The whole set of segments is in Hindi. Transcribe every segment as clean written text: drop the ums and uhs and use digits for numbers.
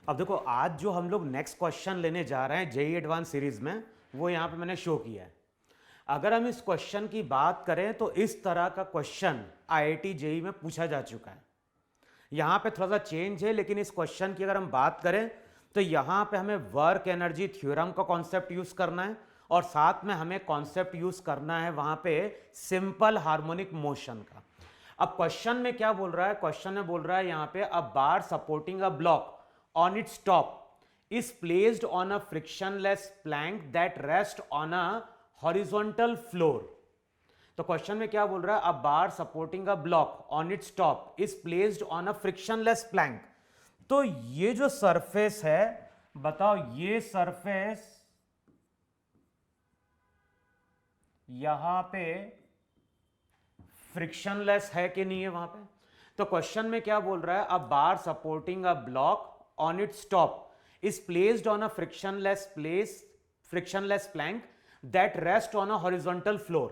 अब देखो, आज जो हम लोग नेक्स्ट क्वेश्चन लेने जा रहे हैं जेई एडवांस सीरीज में, वो यहां पे मैंने शो किया है। अगर हम इस क्वेश्चन की बात करें तो इस तरह का क्वेश्चन आईआईटी जेई में पूछा जा चुका है। यहां पे थोड़ा सा चेंज है, लेकिन इस क्वेश्चन की अगर हम बात करें तो यहां पे हमें वर्क एनर्जी थ्योरम का कॉन्सेप्ट यूज करना है और साथ में हमें कॉन्सेप्ट यूज करना है वहां पे सिंपल हार्मोनिक मोशन का। अब क्वेश्चन में क्या बोल रहा है? क्वेश्चन में बोल रहा है यहां पे a bar supporting a block on its top is placed on a frictionless plank that rests on a horizontal floor। तो क्वेश्चन में क्या बोल रहा है? A bar supporting a block on its top is placed on a frictionless plank. तो ये जो सरफेस है, बताओ ये सरफेस यहां पे फ्रिक्शनलेस है कि नहीं है वहां पे? तो क्वेश्चन में क्या बोल रहा है? A bar supporting a block on its top is placed on a frictionless plank that rests on a horizontal floor.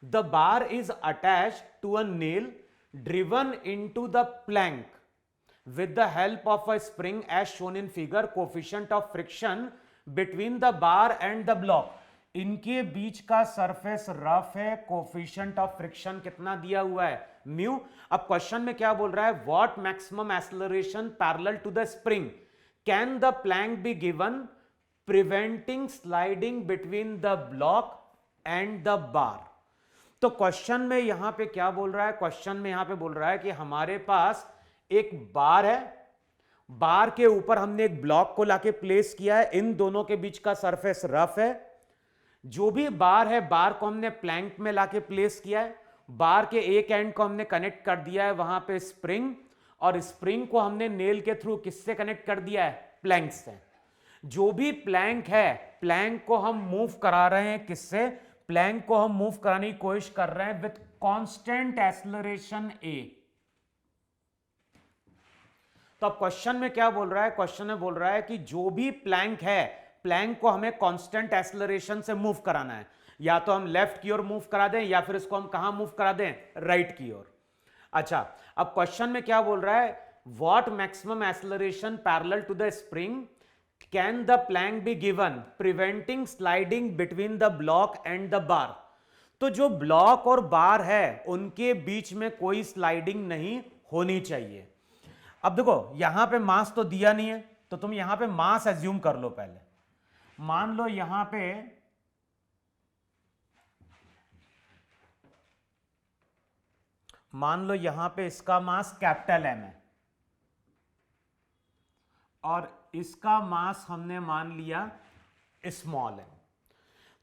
The bar is attached to a nail driven into the plank with the help of a spring as shown in figure. Coefficient of friction between the bar and the block, इनके बीच का सरफेस रफ है। कोफिशिएंट ऑफ फ्रिक्शन कितना दिया हुआ है? म्यू। अब क्वेश्चन में क्या बोल रहा है? What maximum acceleration parallel to the spring can the plank be given preventing sliding between the block and the bar. तो क्वेश्चन में यहां पे क्या बोल रहा है? क्वेश्चन में यहां पे बोल रहा है कि हमारे पास एक बार है, बार के ऊपर हमने एक ब्लॉक को लाके प्लेस किया है, इन दोनों के बीच का सरफेस रफ है। जो भी बार है, बार को हमने प्लैंक में लाके प्लेस किया है, बार के एक एंड को हमने कनेक्ट कर दिया है वहां पे स्प्रिंग, और स्प्रिंग को हमने नेल के थ्रू किससे कनेक्ट कर दिया है? प्लैंक से। जो भी प्लैंक है, प्लैंक को हम मूव करा रहे हैं किससे? प्लैंक को हम मूव कराने की कोशिश कर रहे हैं विथ कांस्टेंट एक्सेलरेशन ए। तो अब क्वेश्चन में क्या बोल रहा है? क्वेश्चन में बोल रहा है कि जो भी प्लैंक है, प्लैंक को हमें कांस्टेंट एक्सेलरेशन से मूव कराना है। या तो हम लेफ्ट की ओर मूव करा दें, या फिर इसको हम कहां मूव करा दें? राइट की ओर। अच्छा, अब क्वेश्चन में क्या बोल रहा है? What maximum acceleration parallel to the spring can the plank be given preventing sliding between the block and the bar. तो जो ब्लॉक और बार है उनके बीच में कोई स्लाइडिंग नहीं होनी चाहिए। अब देखो, यहां पे मास तो दिया नहीं है, तो तुम यहां पे मास एज्यूम कर लो। पहले मान लो यहां पे इसका मास कैपिटल एम है और इसका मास हमने मान लिया स्मॉल एम।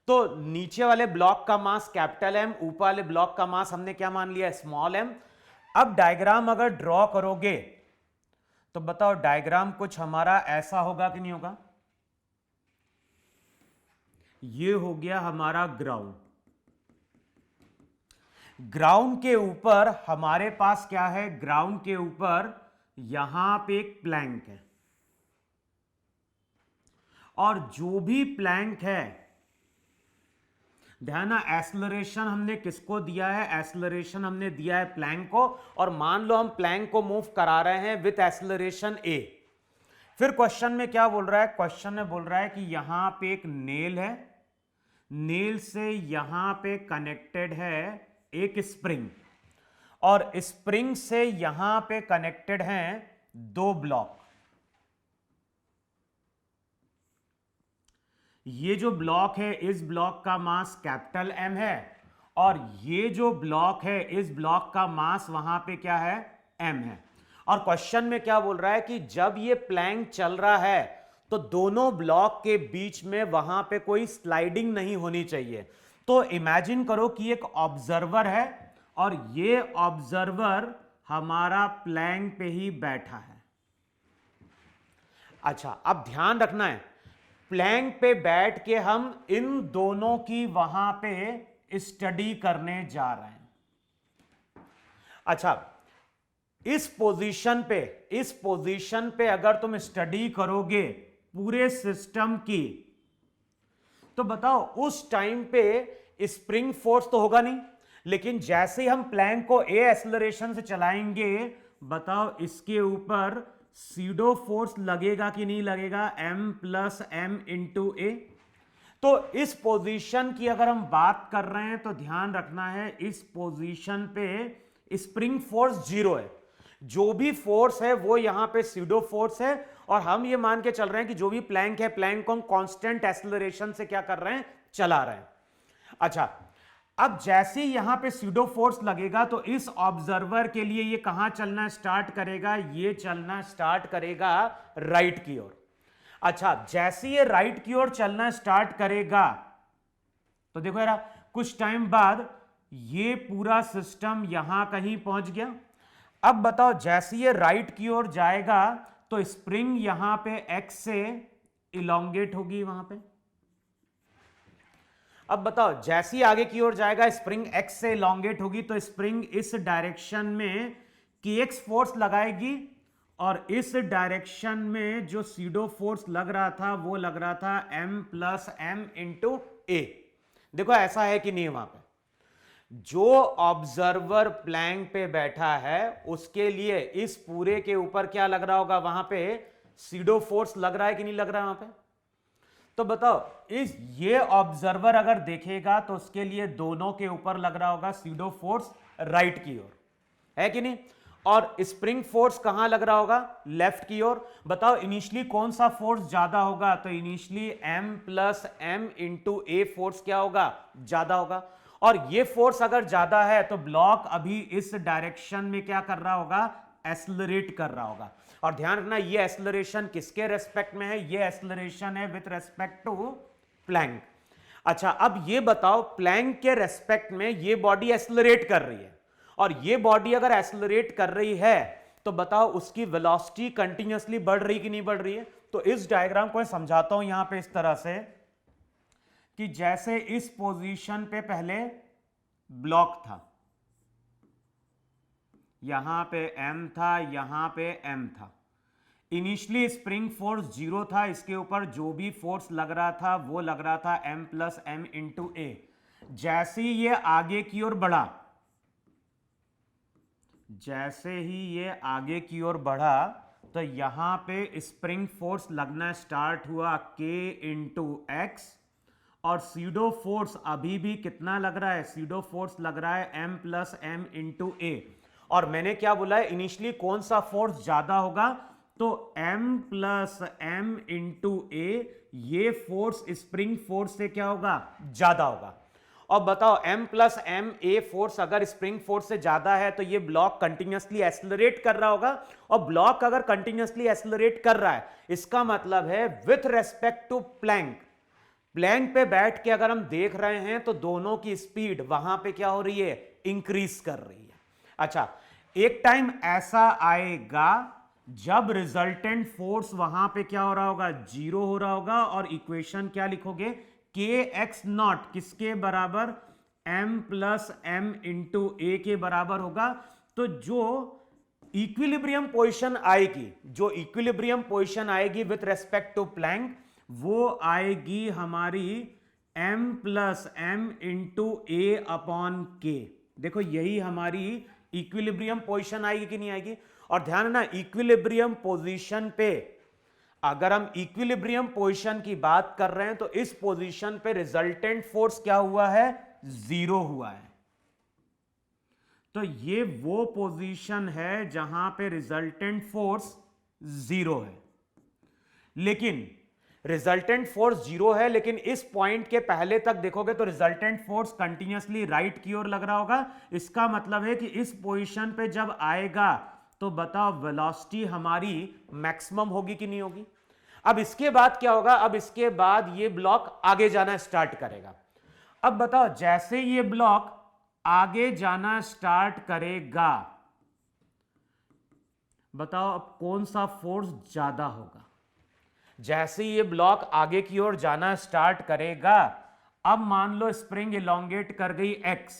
तो नीचे वाले ब्लॉक का मास कैपिटल एम, ऊपर वाले ब्लॉक का मास हमने क्या मान लिया? Small M. अब डायग्राम अगर ड्रॉ करोगे तो बताओ, डायग्राम कुछ हमारा ऐसा होगा कि नहीं होगा? ये हो गया हमारा ग्राउंड। ग्राउंड के ऊपर हमारे पास क्या है? ग्राउंड के ऊपर यहां पे एक प्लैंक है, और जो भी प्लैंक है, ध्यान, एक्सेलरेशन हमने किसको दिया है? एक्सेलरेशन हमने दिया है प्लैंक को। और मान लो हम प्लैंक को मूव करा रहे हैं विथ एक्सेलरेशन ए। फिर क्वेश्चन में क्या बोल रहा है? क्वेश्चन में बोल रहा है कि यहां पे एक नेल है, नेल से यहां पे कनेक्टेड है एक स्प्रिंग, और स्प्रिंग से यहां पे कनेक्टेड हैं दो ब्लॉक। ये जो ब्लॉक है, इस ब्लॉक का मास कैपिटल एम है, और ये जो ब्लॉक है, इस ब्लॉक का मास वहां पे क्या है? एम है। और क्वेश्चन में क्या बोल रहा है कि जब ये प्लैंक चल रहा है तो दोनों ब्लॉक के बीच में वहां पे कोई स्लाइडिंग नहीं होनी चाहिए। तो इमेजिन करो कि एक ऑब्जर्वर है, और ये ऑब्जर्वर हमारा प्लैंक पे ही बैठा है। अच्छा, अब ध्यान रखना है, प्लैंक पे बैठ के हम इन दोनों की वहां पे स्टडी करने जा रहे हैं। अच्छा, इस पोजीशन पे अगर तुम स्टडी करोगे पूरे सिस्टम की, तो बताओ उस टाइम पे स्प्रिंग फोर्स तो होगा नहीं, लेकिन जैसे ही हम प्लैंक को ए एक्सेलरेशन से चलाएंगे, बताओ इसके ऊपर सीडो फोर्स लगेगा कि नहीं लगेगा, m प्लस एम इंटू ए। तो इस पोजीशन की अगर हम बात कर रहे हैं तो ध्यान रखना है, इस पोजीशन पे स्प्रिंग फोर्स जीरो है, जो भी फोर्स है वो यहां पे सीडो फोर्स है, और हम ये मान के चल रहे हैं कि जो भी प्लैंक है, प्लैंक को हम कांस्टेंट एक्सेलरेशन से क्या कर रहे हैं, चला रहे हैं। अच्छा, अब जैसे ही यहां पे सीडो फोर्स लगेगा तो इस ऑब्जर्वर के लिए ये कहां चलना स्टार्ट करेगा, ये चलना स्टार्ट करेगा राइट की ओर। अच्छा, जैसे ये राइट की ओर चलना स्टार्ट करेगा तो देखो यार, कुछ टाइम बाद ये पूरा सिस्टम यहां कहीं पहुंच गया। अब बताओ, जैसे ये राइट की ओर जाएगा तो स्प्रिंग यहां पे एक्स से इलोंगेट होगी वहां पे। अब बताओ, जैसे ही आगे की ओर जाएगा स्प्रिंग एक्स से इलोंगेट होगी, तो स्प्रिंग इस डायरेक्शन में kx फोर्स लगाएगी, और इस डायरेक्शन में जो सीडो फोर्स लग रहा था वो लग रहा था m प्लस एम इंटू ए। देखो ऐसा है कि नहीं, वहां पे जो ऑब्जर्वर प्लैंक पे बैठा है उसके लिए इस पूरे के ऊपर क्या लग रहा होगा, वहां पे सीडो फोर्स लग रहा है कि नहीं लग रहा है वहां पे। तो बताओ, इस ये ऑब्जर्वर अगर देखेगा तो उसके लिए दोनों के ऊपर लग रहा होगा सीडो फोर्स राइट की ओर, है कि नहीं। और स्प्रिंग फोर्स कहां लग रहा होगा, लेफ्ट की ओर। बताओ इनिशियली कौन सा फोर्स ज्यादा होगा, तो initially m plus M into A force क्या होगा, ज्यादा होगा। और ये फोर्स अगर ज्यादा है तो ब्लॉक अभी इस डायरेक्शन में क्या कर रहा होगा, एक्सेलरेट कर रहा होगा। और ध्यान रखना, ये एक्सेलरेशन किसके रेस्पेक्ट में है, ये एक्सेलरेशन है विथ रेस्पेक्ट टू प्लैंक। अच्छा, अब ये बताओ, प्लैंक के रेस्पेक्ट में ये बॉडी एक्सेलरेट कर रही है, और ये बॉडी अगर एक्सेलरेट कर रही है तो बताओ उसकी वेलोसिटी कंटिन्यूअसली बढ़ रही कि नहीं बढ़ रही है। तो इस डायग्राम को मैं समझाता हूं यहां पे इस तरह से कि जैसे इस पोजीशन पे पहले ब्लॉक था, यहां पे m था, यहां पे m था। इनिशियली स्प्रिंग फोर्स जीरो था, इसके ऊपर जो भी फोर्स लग रहा था वो लग रहा था m प्लस एम इंटू ए। जैसे ही ये आगे की ओर बढ़ा, जैसे ही ये आगे की ओर बढ़ा तो यहां पे स्प्रिंग फोर्स लगना स्टार्ट हुआ k इंटू एक्स, और सीडो फोर्स अभी भी कितना लग रहा है, सीडो फोर्स लग रहा है m plus M into a. और मैंने क्या बोला है, इनिशियली कौन सा फोर्स ज्यादा होगा, तो m प्लस एम इंटू ए, ये फोर्स स्प्रिंग फोर्स से क्या होगा, ज्यादा होगा। और बताओ, m plus M A force अगर स्प्रिंग फोर्स से ज्यादा है तो ये ब्लॉक कंटिन्यूअसली एक्सेलरेट कर रहा होगा, और ब्लॉक अगर कंटिन्यूअसली एक्सेलरेट कर रहा है इसका मतलब है with respect to plank, plank पे बैठ के अगर हम देख रहे हैं तो दोनों की स्पीड वहां पे क्या हो रही है, इंक्रीज कर रही है। अच्छा, एक टाइम ऐसा आएगा जब रिजल्टेंट फोर्स वहां पे क्या हो रहा होगा, जीरो हो रहा होगा, और इक्वेशन क्या लिखोगे, के एक्स नॉट किसके बराबर, m प्लस एम इंटू ए के बराबर होगा। तो जो इक्विलिब्रियम पोजिशन आएगी, जो इक्विलिब्रियम पोजिशन आएगी विथ रेस्पेक्ट टू प्लैंक, वो आएगी हमारी m प्लस एम इंटू ए अपॉन के। देखो यही हमारी इक्विलिब्रियम पोजीशन आएगी कि नहीं आएगी। और ध्यान रखना, इक्विलिब्रियम पोजीशन पे अगर हम इक्विलिब्रियम पोजीशन की बात कर रहे हैं तो इस पोजीशन पे रिजल्टेंट फोर्स क्या हुआ है, जीरो हुआ है। तो ये वो पोजीशन है जहां पे रिजल्टेंट फोर्स जीरो है, लेकिन रिजल्टेंट फोर्स जीरो है, लेकिन इस पॉइंट के पहले तक देखोगे तो रिजल्टेंट फोर्स कंटिन्यूअसली राइट की ओर लग रहा होगा। इसका मतलब है कि इस पोजीशन पे जब आएगा तो बताओ वेलोसिटी हमारी मैक्सिमम होगी कि नहीं होगी। अब इसके बाद क्या होगा, अब इसके बाद ये ब्लॉक आगे जाना स्टार्ट करेगा। अब बताओ, जैसे ये ब्लॉक आगे जाना स्टार्ट करेगा, बताओ अब कौन सा फोर्स ज्यादा होगा। जैसे ये ब्लॉक आगे की ओर जाना स्टार्ट करेगा, अब मान लो स्प्रिंग इलोंगेट कर गई x,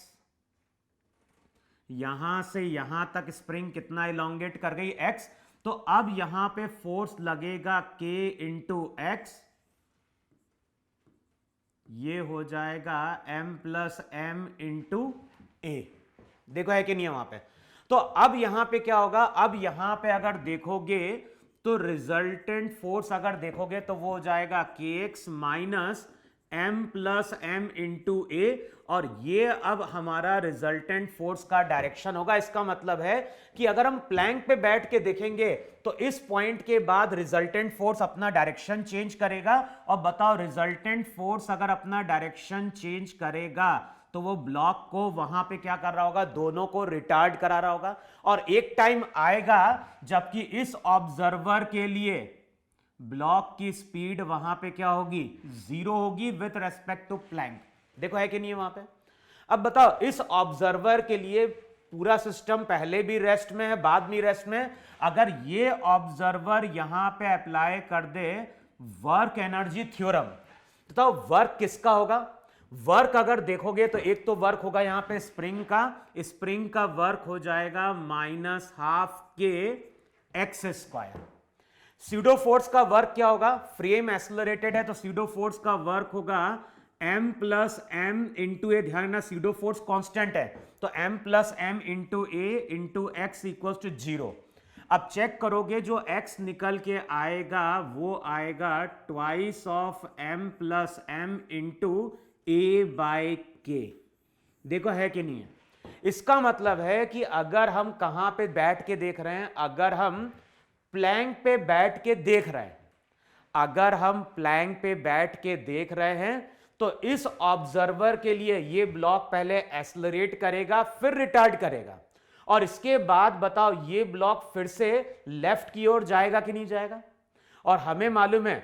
यहां से यहां तक स्प्रिंग कितना इलोंगेट कर गई x, तो अब यहां पे फोर्स लगेगा k इंटू एक्स, ये हो जाएगा m प्लस एम इंटू ए। देखो है कि नहीं है वहां पे। तो अब यहां पे क्या होगा, अब यहां पे अगर देखोगे तो रिजल्टेंट फोर्स अगर देखोगे तो वो हो जाएगा kx minus m plus M into a, और ये अब हमारा रिजल्टेंट फोर्स का डायरेक्शन होगा। इसका मतलब है कि अगर हम प्लैंक पे बैठ के देखेंगे तो इस पॉइंट के बाद रिजल्टेंट फोर्स अपना डायरेक्शन चेंज करेगा। और बताओ रिजल्टेंट फोर्स अगर अपना डायरेक्शन चेंज करेगा तो वो ब्लॉक को वहां पे क्या कर रहा होगा, दोनों को रिटार्ड करा रहा होगा। और एक टाइम आएगा जबकि इस ऑब्जर्वर के लिए ब्लॉक की स्पीड वहां पे क्या होगी, 0 होगी विथ रेस्पेक्ट टू प्लैंक। देखो है कि नहीं है वहां पे। अब बताओ इस ऑब्जर्वर के लिए पूरा सिस्टम पहले भी रेस्ट में है, बाद में रेस्ट में है। अगर ये ऑब्जर्वर यहां पे अप्लाई कर दे वर्क एनर्जी थ्योरम, बताओ वर्क किसका होगा। वर्क अगर देखोगे तो एक तो वर्क होगा यहां पे स्प्रिंग का वर्क हो जाएगा minus half K X square. Pseudo force का वर्क क्या होगा, फ्रेम एक्सेलरेटेड है तो स्यूडो फोर्स का वर्क होगा m plus M into A. ध्यान रखना स्यूडो फोर्स कांस्टेंट है तो m plus M into A into X equal to 0। अब चेक करोगे जो x निकल के आएगा वो आएगा twice of m plus M into A by K. देखो है कि नहीं है। इसका मतलब है कि अगर हम कहां पे बैठ के देख रहे हैं, अगर हम प्लैंक पे बैठ के देख रहे हैं, अगर हम प्लैंक पे बैठ के देख रहे हैं तो इस ऑब्जर्वर के लिए ये ब्लॉक पहले एक्सेलरेट करेगा फिर रिटार्ड करेगा, और इसके बाद बताओ ये ब्लॉक फिर से लेफ्ट की ओर जाएगा कि नहीं जाएगा। और हमें मालूम है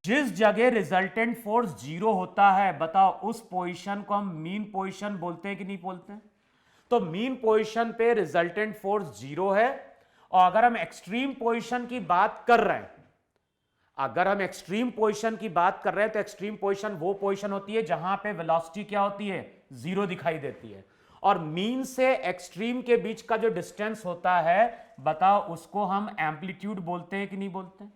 जिस जगह रिजल्टेंट फोर्स 0 होता है, बताओ उस पोजीशन को हम मीन पोजीशन बोलते हैं कि नहीं बोलते हैं। तो मीन पोजीशन पे रिजल्टेंट फोर्स 0 है। और अगर हम एक्सट्रीम पोजीशन की बात कर रहे हैं, अगर हम एक्सट्रीम पोजीशन की बात कर रहे हैं तो एक्सट्रीम पोजीशन वो पोजीशन होती है जहां पे वेलोसिटी क्या होती है, 0 दिखाई देती है। और मीन से एक्सट्रीम के बीच का जो डिस्टेंस होता है, बताओ उसको हम एम्पलीट्यूड बोलते हैं कि नहीं बोलते हैं।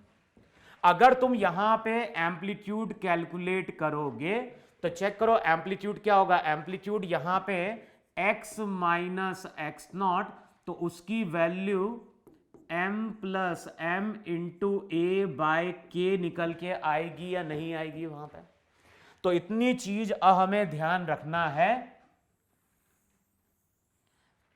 अगर तुम यहां पे एम्पलीट्यूड कैलकुलेट करोगे तो चेक करो एम्पलीट्यूड क्या होगा। एम्पलीट्यूड यहां पे x माइनस एक्स नॉट, तो उसकी value m plus M into A by k निकल के आएगी या नहीं आएगी वहां पे। तो इतनी चीज हमें ध्यान रखना है।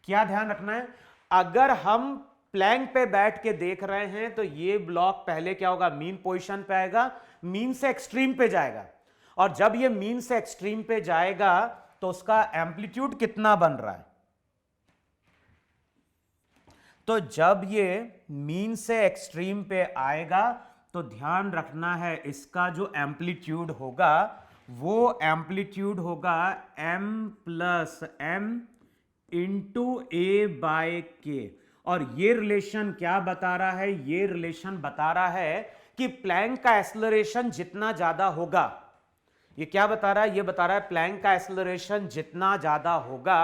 क्या ध्यान रखना है, अगर हम प्लैंक पे बैठ के देख रहे हैं तो ये ब्लॉक पहले क्या होगा, मीन पोजीशन पे आएगा, मीन से एक्सट्रीम पे जाएगा। और जब ये मीन से एक्सट्रीम पे जाएगा तो उसका एम्पलीट्यूड कितना बन रहा है। तो जब ये मीन से एक्सट्रीम पे आएगा तो ध्यान रखना है इसका जो एम्पलीट्यूड होगा वो एम्पलीट्यूड होगा m plus M into A by के। और ये रिलेशन क्या बता रहा है, ये रिलेशन बता रहा है कि प्लैंक का एक्सेलरेशन जितना ज्यादा होगा, ये क्या बता रहा है, ये बता रहा है प्लैंक का एक्सेलरेशन जितना ज्यादा होगा,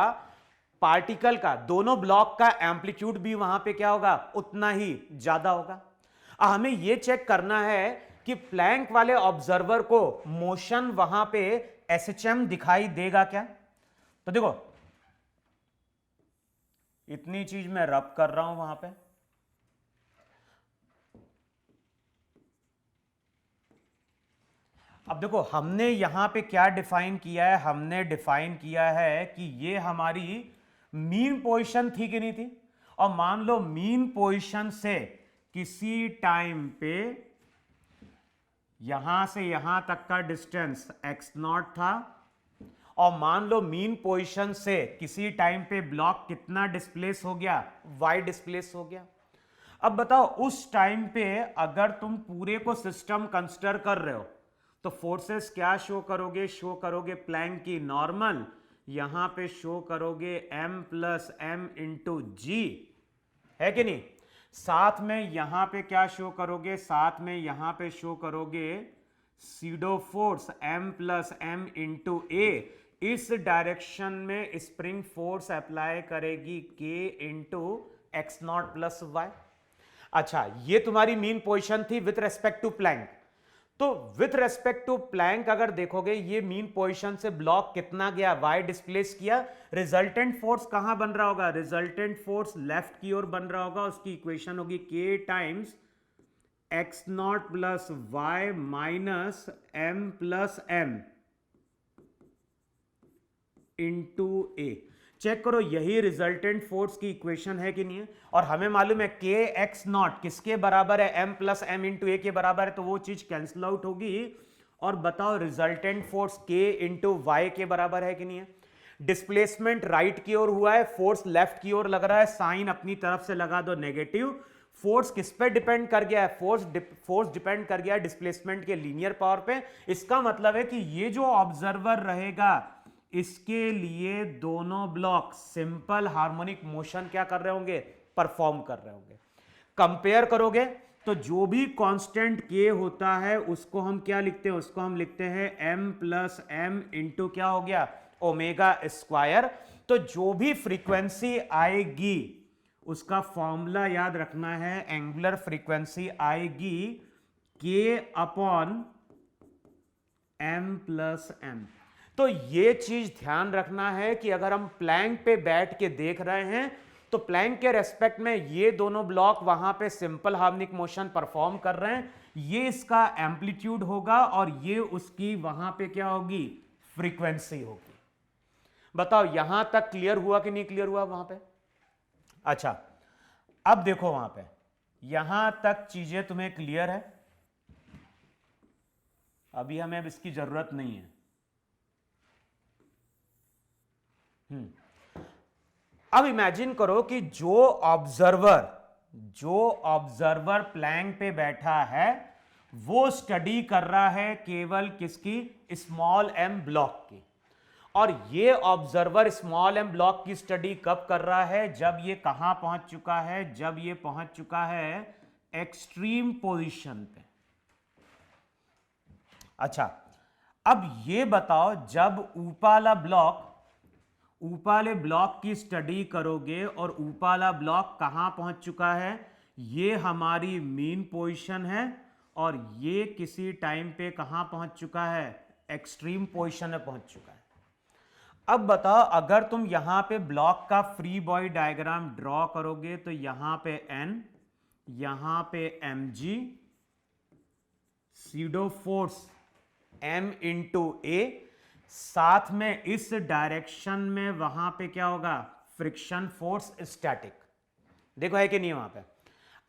पार्टिकल का, दोनों ब्लॉक का एम्पलीट्यूड भी वहां पे क्या होगा, उतना ही ज्यादा होगा। हमें यह चेक करना है कि प्लैंक वाले ऑब्जर्वर को मोशन वहां पे एसएचएम दिखाई देगा क्या। तो देखो इतनी चीज मैं रब कर रहा हूं वहां पे। अब देखो हमने यहां पे क्या डिफाइन किया है, हमने डिफाइन किया है कि ये हमारी मीन पोजीशन थी कि नहीं थी। और मान लो मीन पोजीशन से किसी टाइम पे यहां से यहां तक का डिस्टेंस x नॉट था, और मान लो मीन पोजीशन से किसी टाइम पे ब्लॉक कितना डिस्प्लेस हो गया, y डिस्प्लेस हो गया। अब बताओ उस टाइम पे अगर तुम पूरे को सिस्टम कंसिडर कर रहे हो तो फोर्सेस क्या शो करोगे, शो करोगे प्लैंक की नॉर्मल, यहां पे शो करोगे m प्लस एम इंटू जी, है कि नहीं। साथ में यहां पे क्या शो करोगे, साथ में यहां पे शो करोगे pseudo force m plus M into A. इस डायरेक्शन में स्प्रिंग फोर्स अप्लाई करेगी k into X not plus Y. अच्छा ये तुम्हारी मीन पोजीशन थी विथ रेस्पेक्ट टू प्लैंक। तो विथ रेस्पेक्ट टू प्लैंक अगर देखोगे ये मीन पोजीशन से ब्लॉक कितना गया, y डिस्प्लेस किया, रिजल्टेंट फोर्स कहां बन रहा होगा, रिजल्टेंट फोर्स लेफ्ट की ओर बन रहा होगा, उसकी इक्वेशन होगी k times X not plus Y minus M plus M into A. Check करो यही रिजल्टेंट फोर्स की इक्वेशन है कि नहीं है, और हमें मालूम है के एक्स नॉट किसके बराबर है, एम प्लस एम इंटू ए के बराबर है, तो वो चीज कैंसिल आउट होगी। और बताओ रिजल्टेंट फोर्स के इंटू वाई के बराबर है कि नहीं है। डिस्प्लेसमेंट राइट की ओर हुआ है, फोर्स लेफ्ट की ओर लग रहा है, साइन अपनी तरफ से लगा दो नेगेटिव। फोर्स किस पे डिपेंड कर गया है, फोर्स डिपेंड कर गया है डिस्प्लेसमेंट के लीनियर पावर पे। इसका मतलब है कि ये जो ऑब्जर्वर रहेगा इसके लिए दोनों ब्लॉक सिंपल हार्मोनिक मोशन क्या कर रहे होंगे, परफॉर्म कर रहे होंगे। कंपेयर करोगे तो जो भी कांस्टेंट के होता है उसको हम क्या लिखते हैं, उसको हम लिखते हैं m प्लस एम इंटू क्या हो गया, ओमेगा स्क्वायर। तो जो भी फ्रीक्वेंसी आएगी उसका फॉर्मूला याद रखना है, एंगुलर फ्रीक्वेंसी आएगी k upon m plus M. तो ये चीज ध्यान रखना है कि अगर हम प्लैंक पे बैठ के देख रहे हैं तो प्लैंक के रेस्पेक्ट में ये दोनों ब्लॉक वहां पे सिंपल हार्मोनिक मोशन परफॉर्म कर रहे हैं, ये इसका एम्पलीट्यूड होगा और ये उसकी वहां पे क्या होगी, फ्रीक्वेंसी होगी। बताओ यहां तक क्लियर हुआ कि नहीं क्लियर हुआ वहां पे। अच्छा अब देखो वहां पे, यहां तक चीजें तुम्हें क्लियर है, अभी हमें अब इसकी जरूरत नहीं है। अब इमेजिन करो कि जो ऑब्जर्वर प्लैंक पे बैठा है वो स्टडी कर रहा है केवल किसकी, स्मॉल एम ब्लॉक की। और ये ऑब्जर्वर स्मॉल एम ब्लॉक की स्टडी कब कर रहा है, जब ये कहां पहुंच चुका है, जब ये पहुंच चुका है एक्सट्रीम पोजीशन पे। अच्छा अब ये बताओ जब ऊपाले ब्लॉक की स्टडी करोगे और ऊपाला ब्लॉक कहां पहुंच चुका है, ये हमारी मीन पोजीशन है और ये किसी टाइम पे कहां पहुंच चुका है, एक्सट्रीम पोजीशन में पहुंच चुका है। अब बताओ अगर तुम यहां पे ब्लॉक का फ्री बॉडी डायग्राम ड्रॉ करोगे तो यहां पे n, यहां पे mg, pseudo force m into A, साथ में इस डायरेक्शन में वहां पे क्या होगा, फ्रिक्शन फोर्स स्टैटिक। देखो है कि नहीं वहां पे।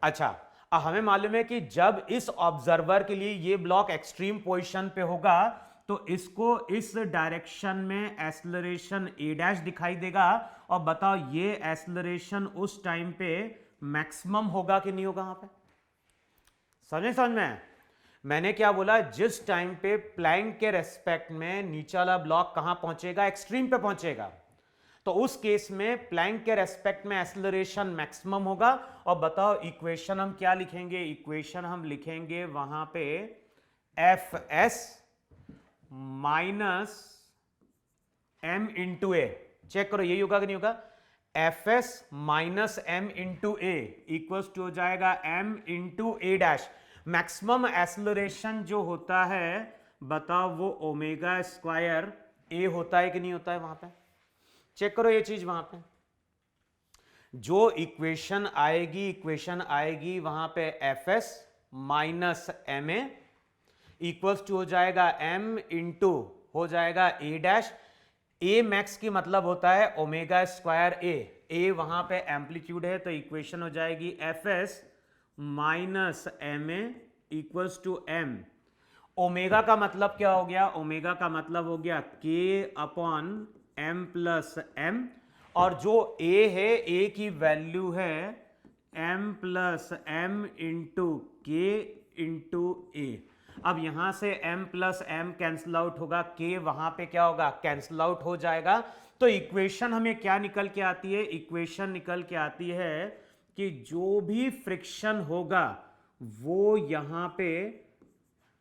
अच्छा अब हमें मालूम है कि जब इस ऑब्जर्वर के लिए ये ब्लॉक एक्सट्रीम पोजीशन पे होगा तो इसको इस डायरेक्शन में एक्सेलरेशन a डैश दिखाई देगा। और बताओ ये एक्सेलरेशन उस टाइम पे मैक्सिमम होगा कि नहीं होगा वहां पे। समझ में मैंने क्या बोला, जिस टाइम पे प्लैंक के रेस्पेक्ट में नीचे वाला ब्लॉक कहां पहुंचेगा, एक्सट्रीम पे पहुंचेगा, तो उस केस में प्लैंक के रेस्पेक्ट में एक्सेलरेशन मैक्सिमम होगा। और बताओ इक्वेशन हम क्या लिखेंगे, इक्वेशन हम लिखेंगे वहां पे F S minus M into A. Check करो यही होगा कि नहीं होगा, F S minus M into A equals to हो जाएगा M into A dash. Maximum acceleration जो होता है बताओ वो ओमेगा स्क्वायर ए होता है कि नहीं होता है वहां पे। चेक करो ये चीज वहां पे जो इक्वेशन आएगी वहां पे F S minus M A equals to हो जाएगा एम इंटू हो जाएगा ए डैश। ए मैक्स की मतलब होता है ओमेगा स्क्वायर ए वहां पे एम्पलीट्यूड है, तो इक्वेशन हो जाएगी F S minus M A equals to M. Omega का मतलब क्या हो गया, ओमेगा का मतलब हो गया के अपॉन एम प्लस एम, और जो ए है ए की वैल्यू है M plus M into K into A. अब यहां से m plus M cancel out होगा, k वहां पे क्या होगा, कैंसिल आउट हो जाएगा। तो इक्वेशन हमें क्या निकल के आती है, इक्वेशन निकल के आती है कि जो भी फ्रिक्शन होगा वो यहां पे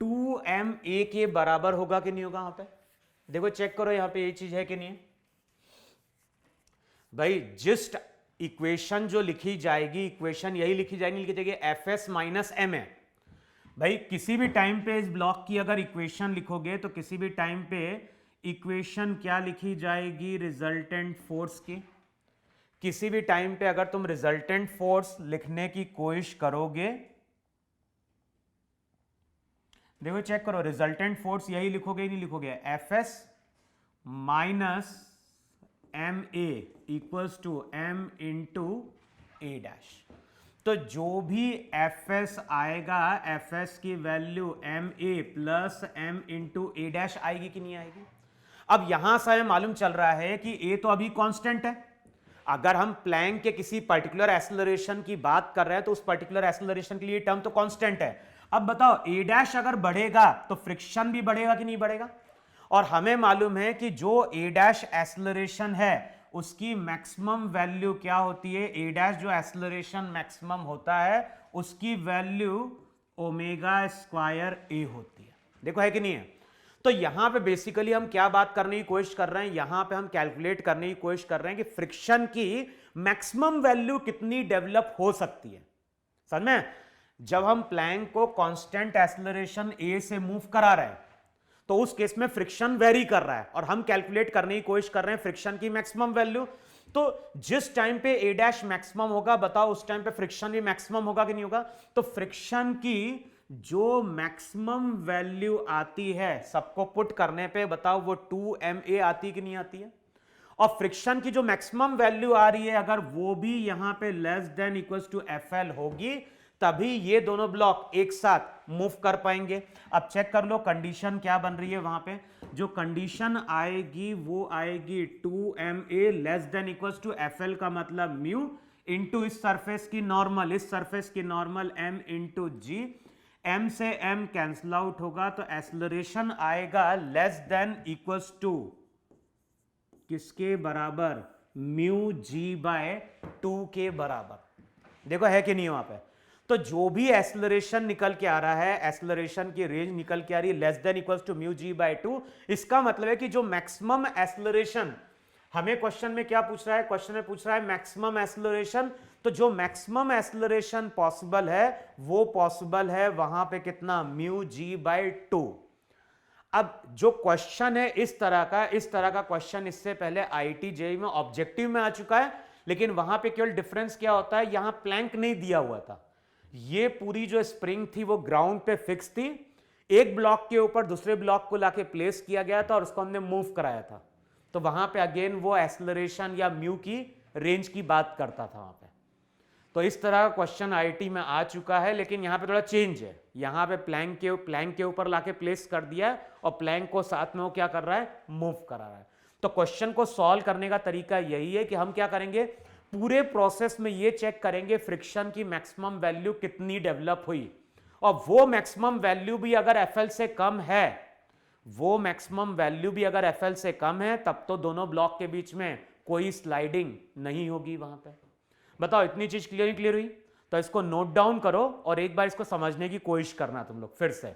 2ma के बराबर होगा कि नहीं होगा। वहां पे देखो चेक करो यहां पे ये चीज है कि नहीं भाई। जिस इक्वेशन जो लिखी जाएगी, इक्वेशन यही लिखी जाएगी F S minus M A, भाई किसी भी टाइम पे इस ब्लॉक की अगर इक्वेशन लिखोगे तो किसी भी टाइम पे इक्वेशन क्या लिखी जाएगी, रिजल्टेंट फोर्स की। किसी भी टाइम पे अगर तुम रिजल्टेंट फोर्स लिखने की कोशिश करोगे, देखो चेक करो, रिजल्टेंट फोर्स यही लिखोगे, नहीं लिखोगे, F S minus M A equals to M into A dash. तो जो भी एफ एस आएगा, एफ एस की value M A plus M into A dash आएगी कि नहीं आएगी। अब यहां से हमें मालूम चल रहा है कि ए तो अभी कांस्टेंट है। अगर हम प्लैंक के किसी पर्टिकुलर एक्सेलरेशन की बात कर रहे हैं तो उस पर्टिकुलर एक्सेलरेशन के लिए टर्म तो कांस्टेंट है। अब बताओ ए डैश अगर बढ़ेगा तो फ्रिक्शन भी बढ़ेगा कि नहीं बढ़ेगा। और हमें मालूम है कि जो ए डैश एक्सेलरेशन है उसकी मैक्सिमम वैल्यू क्या होती है, ए डैश जो एक्सेलरेशन मैक्सिमम होता है उसकी वैल्यू ओमेगा स्क्वायर ए होती है। देखो है कि नहीं है। तो यहां पे बेसिकली हम क्या बात करने की कोशिश कर रहे हैं, यहां पे हम कैलकुलेट करने की कोशिश कर रहे हैं कि फ्रिक्शन की मैक्सिमम वैल्यू कितनी डेवलप हो सकती है। समझ में, जब हम प्लैंक को कांस्टेंट एक्सेलरेशन ए से मूव करा रहे हैं तो उस केस में फ्रिक्शन वेरी कर रहा है और हम कैलकुलेट करने की कोशिश कर रहे हैं फ्रिक्शन की मैक्सिमम वैल्यू। तो जिस टाइम पे ए डैश मैक्सिमम होगा, बताओ उस टाइम पे फ्रिक्शन भी मैक्सिमम होगा कि नहीं होगा। तो फ्रिक्शन की जो मैक्सिमम वैल्यू आती है सबको पुट करने पे बताओ वो 2ma आती है कि नहीं आती है। और फ्रिक्शन की जो मैक्सिमम वैल्यू आ रही है अगर वो भी यहां पे less than equals to FL होगी तभी ये दोनों ब्लॉक एक साथ मूव कर पाएंगे। अब चेक कर लो कंडीशन क्या बन रही है वहां पे। जो कंडीशन आएगी वो आएगी 2ma less than equals to FL का मतलब म्यू इंटू इस सरफेस की नॉर्मल, इस सरफेस की normal m into G. m से m कैंसल आउट होगा तो एक्सेलरेशन आएगा लेस देन इक्वल्स टू किसके बराबर, म्यू जी बाय 2 के बराबर। देखो है कि नहीं वहां पे। तो जो भी एक्सेलरेशन निकल के आ रहा है, एक्सेलरेशन की रेंज निकल के आ रही है less than equals to mu G by 2। इसका मतलब है कि जो मैक्सिमम एक्सेलरेशन हमें क्वेश्चन में क्या पूछ रहा है, क्वेश्चन में पूछ रहा है मैक्सिमम एक्सेलरेशन। तो जो मैक्सिमम एक्सेलरेशन पॉसिबल है वो पॉसिबल है वहां पे कितना, म्यू जी बाय 2। अब जो क्वेश्चन है इस तरह का क्वेश्चन इससे पहले आईआईटी जेईई में ऑब्जेक्टिव में आ चुका है, लेकिन वहां पे केवल डिफरेंस क्या होता है, यहां प्लैंक नहीं दिया हुआ था। ये पूरी जो स्प्रिंग थी वो ग्राउंड पे फिक्स थी, एक ब्लॉक के ऊपर दूसरे ब्लॉक को लाके प्लेस किया गया था और उसको हमने मूव कराया था। तो वहां पे अगेन वो एक्सेलरेशन या म्यू की रेंज की बात करता था वहां पे। तो इस तरह का क्वेश्चन आईआईटी में आ चुका है, लेकिन यहाँ पे थोड़ा चेंज है। यहाँ पे प्लैंक के ऊपर लाके प्लेस कर दिया है और प्लैंक को साथ में वो क्या कर रहा है, मूव करा रहा है। तो क्वेश्चन को सॉल्व करने का तरीका यही है कि हम क्या करेंगे, पूरे प्रोसेस में ये चेक करेंगे फ्रिक्शन की मैक्सिमम वैल्यू कितनी डेवलप हुई, और वो मैक्सिमम वैल्यू भी अगर FL से कम है, वो मैक्सिमम वैल्यू भी अगर FL से कम है तब तो दोनों ब्लॉक के बीच में कोई स्लाइडिंग नहीं होगी वहां पे। बताओ इतनी चीज क्लियर हुई। तो इसको नोट डाउन करो और एक बार इसको समझने की कोशिश करना तुम लोग फिर से।